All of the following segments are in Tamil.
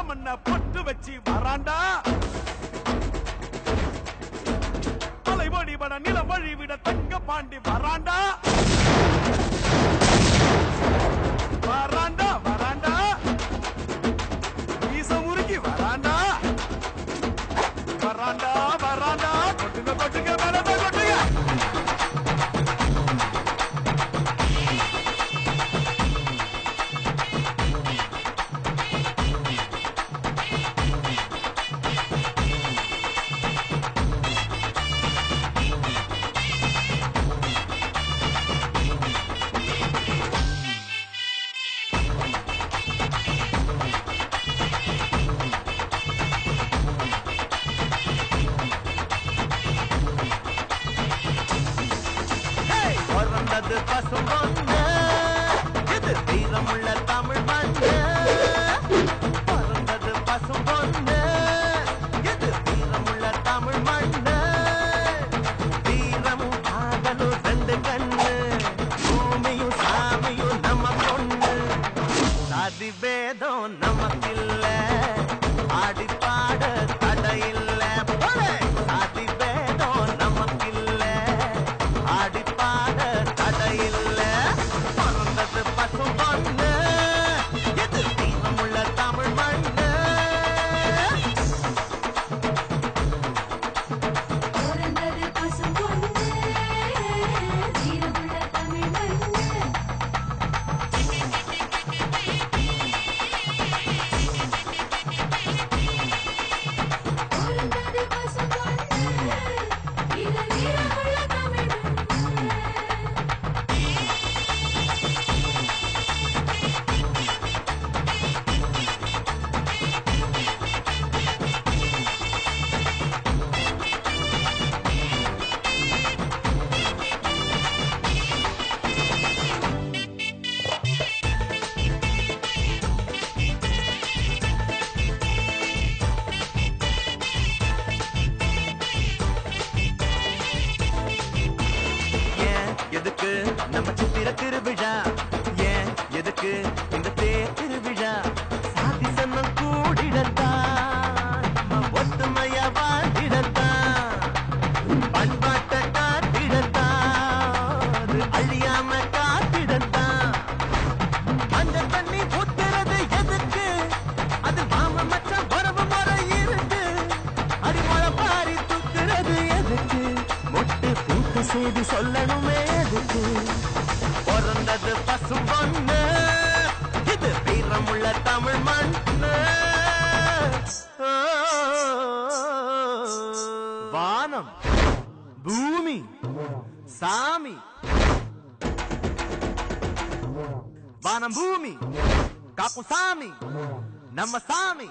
மண்ண பொட்டு வச்சு வராண்டா மலைவழி வட நில வழி விட தங்க பாண்டி வராண்டா வராண்டா வராண்டா வீச முறுக்கி வராண்டா வராண்டா வராண்டா கொட்டுங்க கொட்டுங்க மேலத்தை கொட்டுங்க பசும்பொன்னு இது வீரமுள்ள தமிழ் மண்ணு பறந்தது பசும்பொன்னு இது வீரமுள்ள தமிழ் மண்ணு வீரமும் காதலும் ரெண்டு கண்ணு பூமியும் சாமியும் நம்ம பொண்ணு சாதி பேதம் நமக்கில்ல ஆடி பாட தடையில்ல சாதி பேதம் நமக்கில்ல ஆடி பாட இல்ல பறந்தது பசும்பொன்னு இது வீரமுள்ள தமிழ் மண்ணு பறந்தது பசும்பொன்னு வீரமுள்ள தமிழ் மண்ணு பறந்தது பசும்பொன்னு இது வீரமுள்ள தமிழ் மண்ணு எதுக்கு நம்ம சித்திர திருவிழா ஏன் எதுக்கு இந்த தேர் திருவிழா சாதி சன்னம் கூடிடத்தான் ஒத்துமையா வாழ்ந்திடத்தான் பண்பாட்டை காத்திடத்தான் அழியாம காத்திடத்தான் அந்த தண்ணி ஊத்துறது எதுக்கு அது மாம மச்சான் உறவு முறை இருக்கு அடிமொழ பாரி தூக்குறது எதுக்கு மொட்டு பூக்க செய்தி சொல்லணுமே எதுக்கு பிறந்தது பசும்பொன்னு இது வீரமுள்ள தமிழ் மண்ணு வானம் பூமி சாமி வானம் பூமி காப்பு சாமி நம்ம சாமி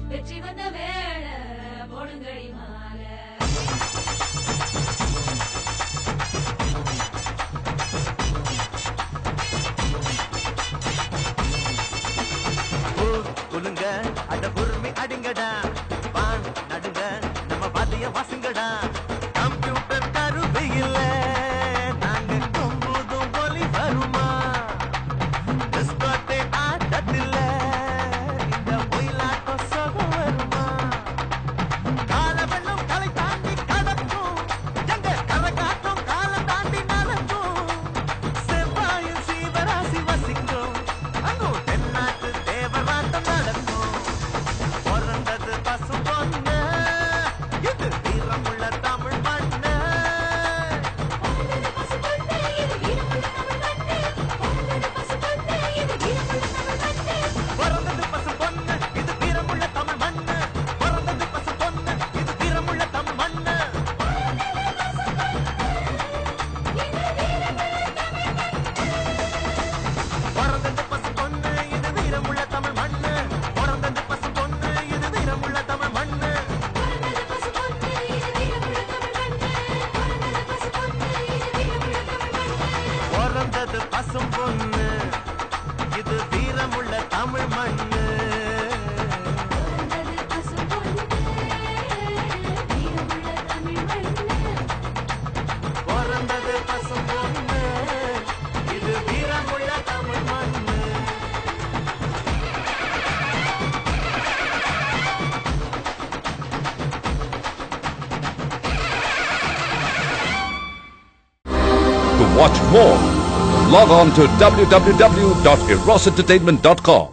வெற்றி வந்த வேளை போடுங்கடி மாலை குலுங்க அட உரிமை அடிங்கடா வான் நடுங்க நம்ம வாதிய வாசுங்கடா கம்ப்யூட்டர் கருவியில்ல நாங்க கொம்புதும் ஒலி வருமா டிஸ்கோட்டே ஆட்டத்தில்ல இந்த ஒயிலாட்டம் சொகம் வருமா கால வெள்ளம் கலை தாண்டி கடக்கும் எங்க கரை காட்டும் காலம் தாண்டி நடக்கும் செவ்வாயும் சீவராசி வசிக்கும் அங்கோ தென்னாட்டு தேவராட்டம் நடக்கும் பிறந்தது பசு பிறந்தது பசும் பொண்ணு இது வீரமுள்ள தமிழ் மண்ணு To watch more, log on to www.erosentertainment.com.